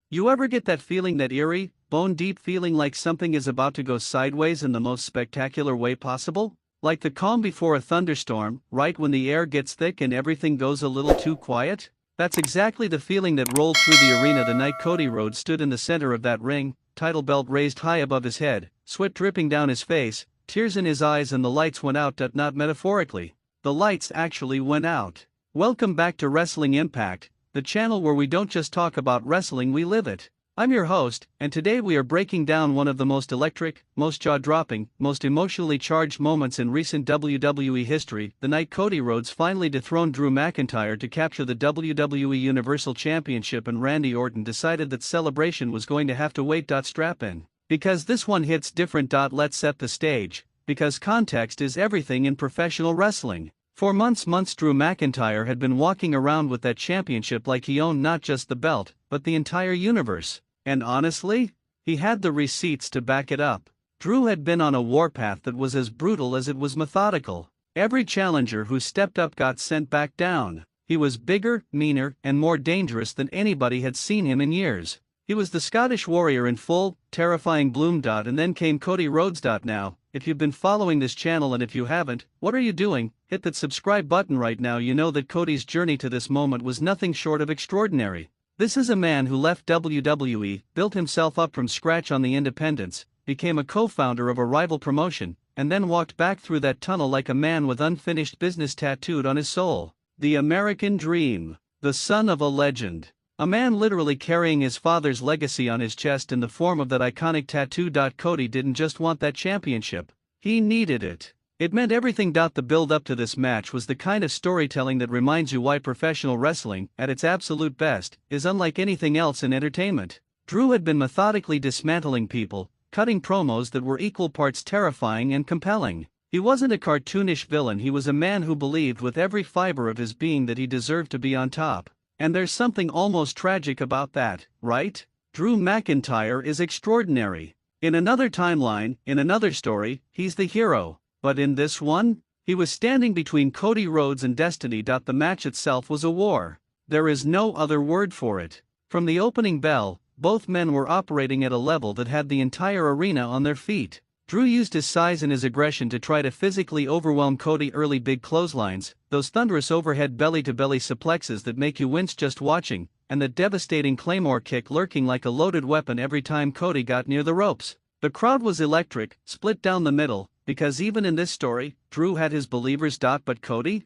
You ever get that feeling, that eerie, bone-deep feeling like something is about to go sideways in the most spectacular way possible? Like the calm before a thunderstorm, right when the air gets thick and everything goes a little too quiet? That's exactly the feeling that rolled through the arena the night Cody Rhodes stood in the center of that ring, title belt raised high above his head, sweat dripping down his face, tears in his eyes, and the lights went out. Not metaphorically. The lights actually went out. Welcome back to Wrestling Impact, the channel where we don't just talk about wrestling, we live it. I'm your host, and today we are breaking down one of the most electric, most jaw-dropping, most emotionally charged moments in recent WWE history, the night Cody Rhodes finally dethroned Drew McIntyre to capture the WWE Universal Championship, and Randy Orton decided that celebration was going to have to wait. Strap in. Because this one hits different. Let's set the stage, because context is everything in professional wrestling. For months Drew McIntyre had been walking around with that championship like he owned not just the belt, but the entire universe. And honestly, he had the receipts to back it up. Drew had been on a warpath that was as brutal as it was methodical. Every challenger who stepped up got sent back down. He was bigger, meaner, and more dangerous than anybody had seen him in years. He was the Scottish warrior in full, terrifying bloom. And then came Cody Rhodes. Now, if you've been following this channel, and if you haven't, what are you doing? Hit that subscribe button right now. You know that Cody's journey to this moment was nothing short of extraordinary. This is a man who left WWE, built himself up from scratch on the independents, became a co-founder of a rival promotion, and then walked back through that tunnel like a man with unfinished business tattooed on his soul. The American dream. The son of a legend. A man literally carrying his father's legacy on his chest in the form of that iconic tattoo. Cody didn't just want that championship, he needed it. It meant everything. The build-up to this match was the kind of storytelling that reminds you why professional wrestling, at its absolute best, is unlike anything else in entertainment. Drew had been methodically dismantling people, cutting promos that were equal parts terrifying and compelling. He wasn't a cartoonish villain, he was a man who believed with every fiber of his being that he deserved to be on top. And there's something almost tragic about that, right? Drew McIntyre is extraordinary. In another timeline, in another story, he's the hero. But in this one, he was standing between Cody Rhodes and destiny. The match itself was a war. There is no other word for it. From the opening bell, both men were operating at a level that had the entire arena on their feet. Drew used his size and his aggression to try to physically overwhelm Cody. Early big clotheslines, those thunderous overhead belly-to-belly suplexes that make you wince just watching, and that devastating Claymore kick lurking like a loaded weapon every time Cody got near the ropes. The crowd was electric, split down the middle, because even in this story, Drew had his believers. But Cody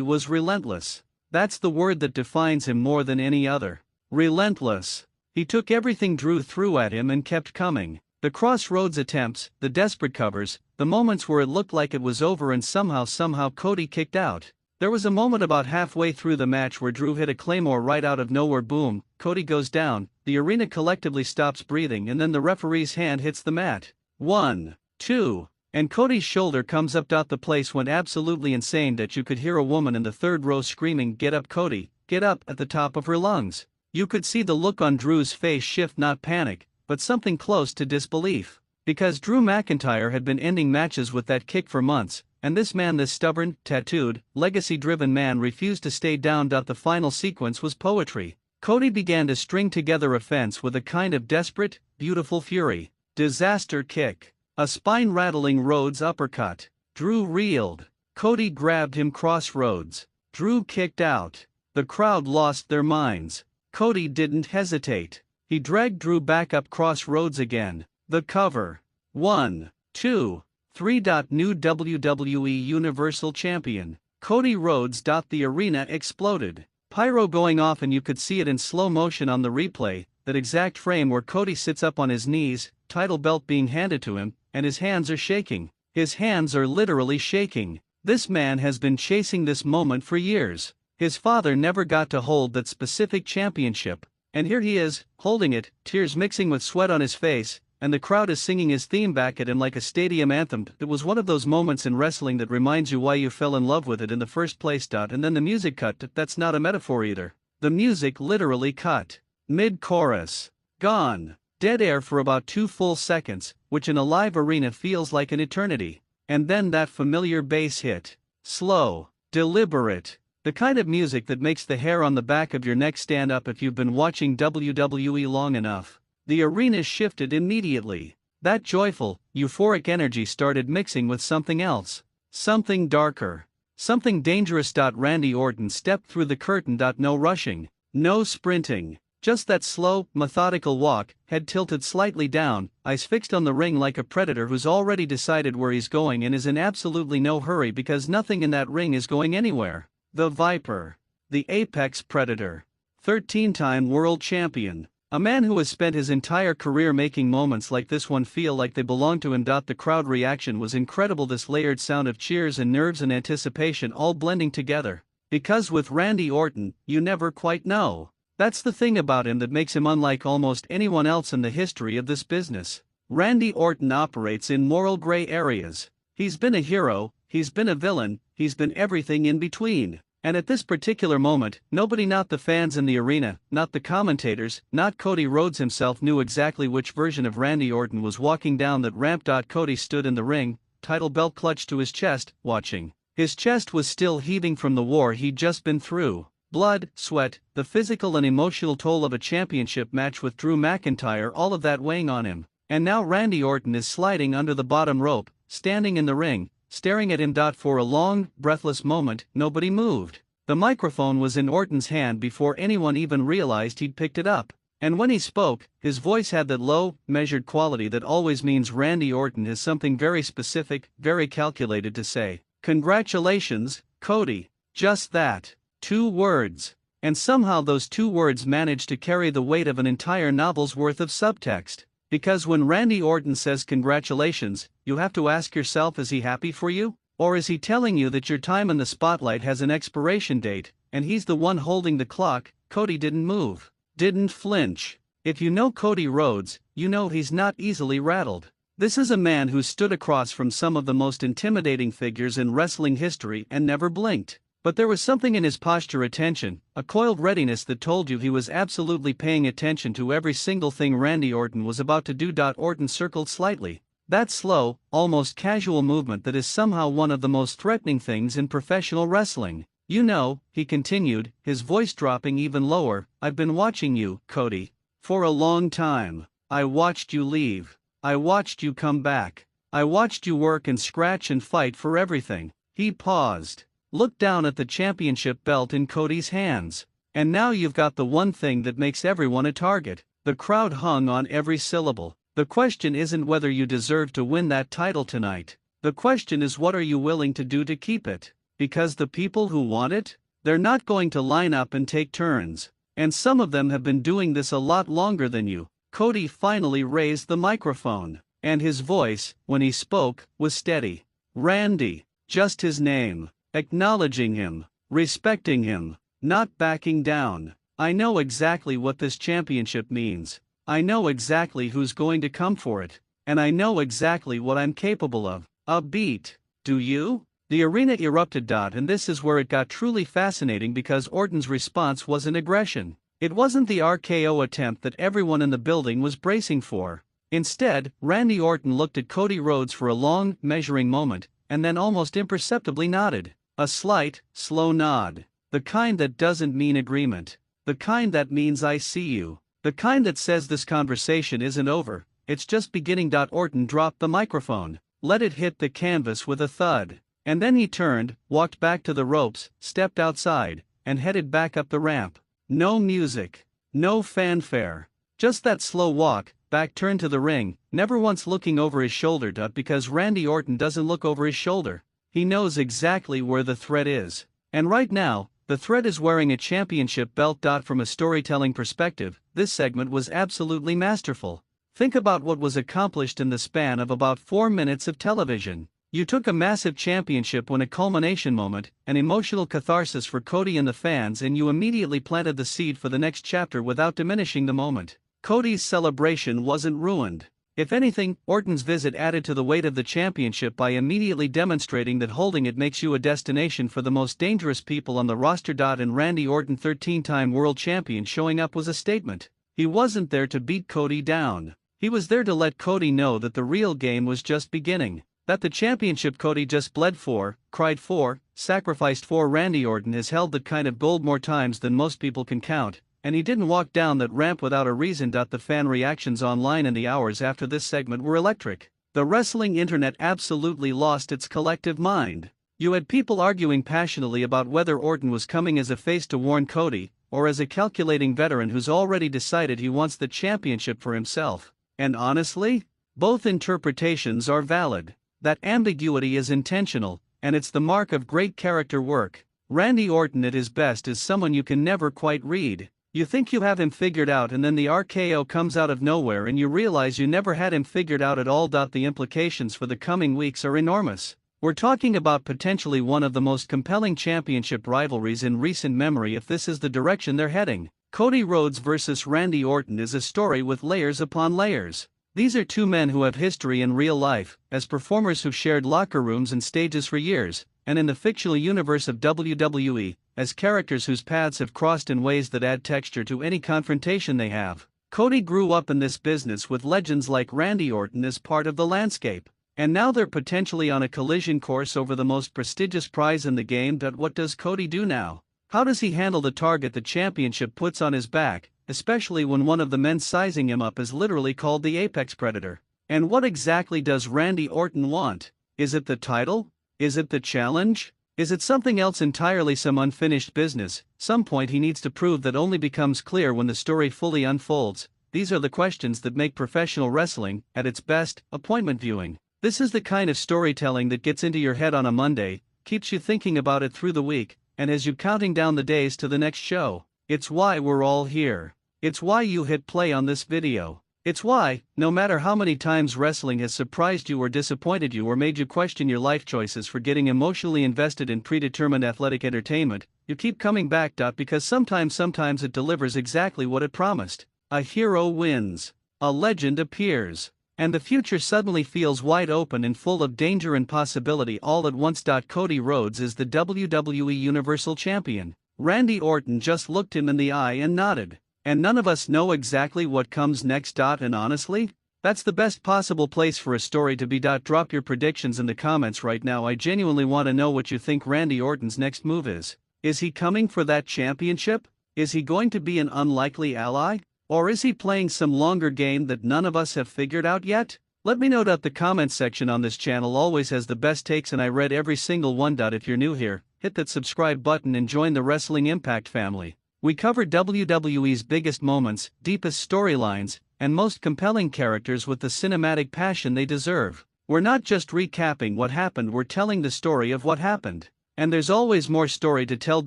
was relentless. That's the word that defines him more than any other. Relentless. He took everything Drew threw at him and kept coming. The crossroads attempts, the desperate covers, the moments where it looked like it was over and somehow Cody kicked out. There was a moment about halfway through the match where Drew hit a Claymore right out of nowhere. Boom, Cody goes down, the arena collectively stops breathing, and then the referee's hand hits the mat. 1, 2. And Cody's shoulder comes up. The place went absolutely insane. You could hear a woman in the third row screaming, "Get up, Cody, get up," at the top of her lungs. You could see the look on Drew's face shift, not panic, but something close to disbelief. Because Drew McIntyre had been ending matches with that kick for months, and this man, this stubborn, tattooed, legacy-driven man, refused to stay down. The final sequence was poetry. Cody began to string together offense with a kind of desperate, beautiful fury. Disaster kick. A spine-rattling Rhodes uppercut. Drew reeled. Cody grabbed him crossroads. Drew kicked out. The crowd lost their minds. Cody didn't hesitate. He dragged Drew back up crossroads again. The cover. 1, 2, 3. New WWE Universal Champion. Cody Rhodes. The arena exploded. Pyro going off, and you could see it in slow motion on the replay, that exact frame where Cody sits up on his knees, title belt being handed to him, and his hands are shaking. His hands are literally shaking. This man has been chasing this moment for years. His father never got to hold that specific championship, and here he is, holding it, tears mixing with sweat on his face, and the crowd is singing his theme back at him like a stadium anthem. It was one of those moments in wrestling that reminds you why you fell in love with it in the first place. And then the music cut. That's not a metaphor either. The music literally cut. Mid-chorus. Gone. Dead air for about 2 full seconds, which in a live arena feels like an eternity. And then that familiar bass hit. Slow, deliberate, The kind of music that makes the hair on the back of your neck stand up if you've been watching WWE long enough. The arena shifted immediately. That joyful, euphoric energy started mixing with something else. Something darker. Something dangerous. Randy Orton stepped through the curtain. No rushing. No sprinting. Just that slow, methodical walk, head tilted slightly down, eyes fixed on the ring like a predator who's already decided where he's going and is in absolutely no hurry because nothing in that ring is going anywhere. The Viper. The apex predator. 13-time world champion. A man who has spent his entire career making moments like this one feel like they belong to him. The crowd reaction was incredible, this layered sound of cheers and nerves and anticipation all blending together. Because with Randy Orton, you never quite know. That's the thing about him that makes him unlike almost anyone else in the history of this business. Randy Orton operates in moral gray areas. He's been a hero, he's been a villain, he's been everything in between. And at this particular moment, nobody, not the fans in the arena, not the commentators, not Cody Rhodes himself, knew exactly which version of Randy Orton was walking down that ramp. Cody stood in the ring, title belt clutched to his chest, watching. His chest was still heaving from the war he'd just been through. Blood, sweat, the physical and emotional toll of a championship match with Drew McIntyre, all of that weighing on him. And now Randy Orton is sliding under the bottom rope, standing in the ring, staring at him. For a long, breathless moment, nobody moved. The microphone was in Orton's hand before anyone even realized he'd picked it up. And when he spoke, his voice had that low, measured quality that always means Randy Orton has something very specific, very calculated to say. Congratulations, Cody. Just that. 2 words. And somehow those 2 words managed to carry the weight of an entire novel's worth of subtext. Because when Randy Orton says congratulations, you have to ask yourself, is he happy for you? Or is he telling you that your time in the spotlight has an expiration date, and he's the one holding the clock? Cody didn't move. Didn't flinch. If you know Cody Rhodes, you know he's not easily rattled. This is a man who stood across from some of the most intimidating figures in wrestling history and never blinked. But there was something in his posture, attention, a coiled readiness that told you he was absolutely paying attention to every single thing Randy Orton was about to do. Orton circled slightly. That slow, almost casual movement that is somehow one of the most threatening things in professional wrestling. You know, he continued, his voice dropping even lower, I've been watching you, Cody. For a long time. I watched you leave. I watched you come back. I watched you work and scratch and fight for everything. He paused. Looked down at the championship belt in Cody's hands. And now you've got the one thing that makes everyone a target. The crowd hung on every syllable. The question isn't whether you deserve to win that title tonight. The question is, what are you willing to do to keep it? Because the people who want it, they're not going to line up and take turns. And some of them have been doing this a lot longer than you. Cody finally raised the microphone. And his voice, when he spoke, was steady. Randy. Just his name. Acknowledging him. Respecting him. Not backing down. I know exactly what this championship means. I know exactly who's going to come for it. And I know exactly what I'm capable of. A beat. Do you? The arena erupted. And this is where it got truly fascinating, because Orton's response wasn't aggression. It wasn't the RKO attempt that everyone in the building was bracing for. Instead, Randy Orton looked at Cody Rhodes for a long, measuring moment, and then almost imperceptibly nodded. A slight, slow nod. The kind that doesn't mean agreement. The kind that means I see you. The kind that says this conversation isn't over, it's just beginning. Orton dropped the microphone, let it hit the canvas with a thud. And then he turned, walked back to the ropes, stepped outside, and headed back up the ramp. No music. No fanfare. Just that slow walk, back turned to the ring, never once looking over his shoulder. Because Randy Orton doesn't look over his shoulder. He knows exactly where the threat is. And right now, the threat is wearing a championship belt. From a storytelling perspective, this segment was absolutely masterful. Think about what was accomplished in the span of about 4 minutes of television. You took a massive championship win, a culmination moment, an emotional catharsis for Cody and the fans, and you immediately planted the seed for the next chapter without diminishing the moment. Cody's celebration wasn't ruined. If anything, Orton's visit added to the weight of the championship by immediately demonstrating that holding it makes you a destination for the most dangerous people on the roster. And Randy Orton, 13-time world champion, showing up was a statement. He wasn't there to beat Cody down. He was there to let Cody know that the real game was just beginning. That the championship Cody just bled for, cried for, sacrificed for Randy Orton has held that kind of gold more times than most people can count, and he didn't walk down that ramp without a reason. The fan reactions online in the hours after this segment were electric. The wrestling internet absolutely lost its collective mind. You had people arguing passionately about whether Orton was coming as a face to warn Cody, or as a calculating veteran who's already decided he wants the championship for himself. And honestly, both interpretations are valid. That ambiguity is intentional, and it's the mark of great character work. Randy Orton at his best is someone you can never quite read. You think you have him figured out, and then the RKO comes out of nowhere and you realize you never had him figured out at all. The implications for the coming weeks are enormous. We're talking about potentially one of the most compelling championship rivalries in recent memory if this is the direction they're heading. Cody Rhodes versus Randy Orton is a story with layers upon layers. These are two men who have history in real life, as performers who've shared locker rooms and stages for years, and in the fictional universe of WWE, as characters whose paths have crossed in ways that add texture to any confrontation they have. Cody grew up in this business with legends like Randy Orton as part of the landscape, and now they're potentially on a collision course over the most prestigious prize in the game. What does Cody do now? How does he handle the target the championship puts on his back, especially when one of the men sizing him up is literally called the apex predator? And what exactly does Randy Orton want? Is it the title? Is it the challenge? Is it something else entirely, some unfinished business? Some point he needs to prove that only becomes clear when the story fully unfolds. These are the questions that make professional wrestling, at its best, appointment viewing. This is the kind of storytelling that gets into your head on a Monday, keeps you thinking about it through the week, and has you counting down the days to the next show. It's why we're all here. It's why you hit play on this video. It's why, no matter how many times wrestling has surprised you or disappointed you or made you question your life choices for getting emotionally invested in predetermined athletic entertainment, you keep coming back. Because sometimes it delivers exactly what it promised. A hero wins. A legend appears. And the future suddenly feels wide open and full of danger and possibility all at once. Cody Rhodes is the WWE Universal Champion. Randy Orton just looked him in the eye and nodded. And none of us know exactly what comes next. And honestly, that's the best possible place for a story to be. Drop your predictions in the comments right now. I genuinely want to know what you think Randy Orton's next move is. Is he coming for that championship? Is he going to be an unlikely ally? Or is he playing some longer game that none of us have figured out yet? Let me know. The comments section on this channel always has the best takes, and I read every single one. If you're new here, hit that subscribe button and join the Wrestling Impact family. We cover WWE's biggest moments, deepest storylines, and most compelling characters with the cinematic passion they deserve. We're not just recapping what happened, we're telling the story of what happened. And there's always more story to tell.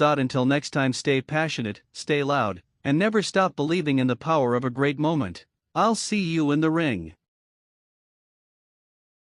Until next time, stay passionate, stay loud, and never stop believing in the power of a great moment. I'll see you in the ring.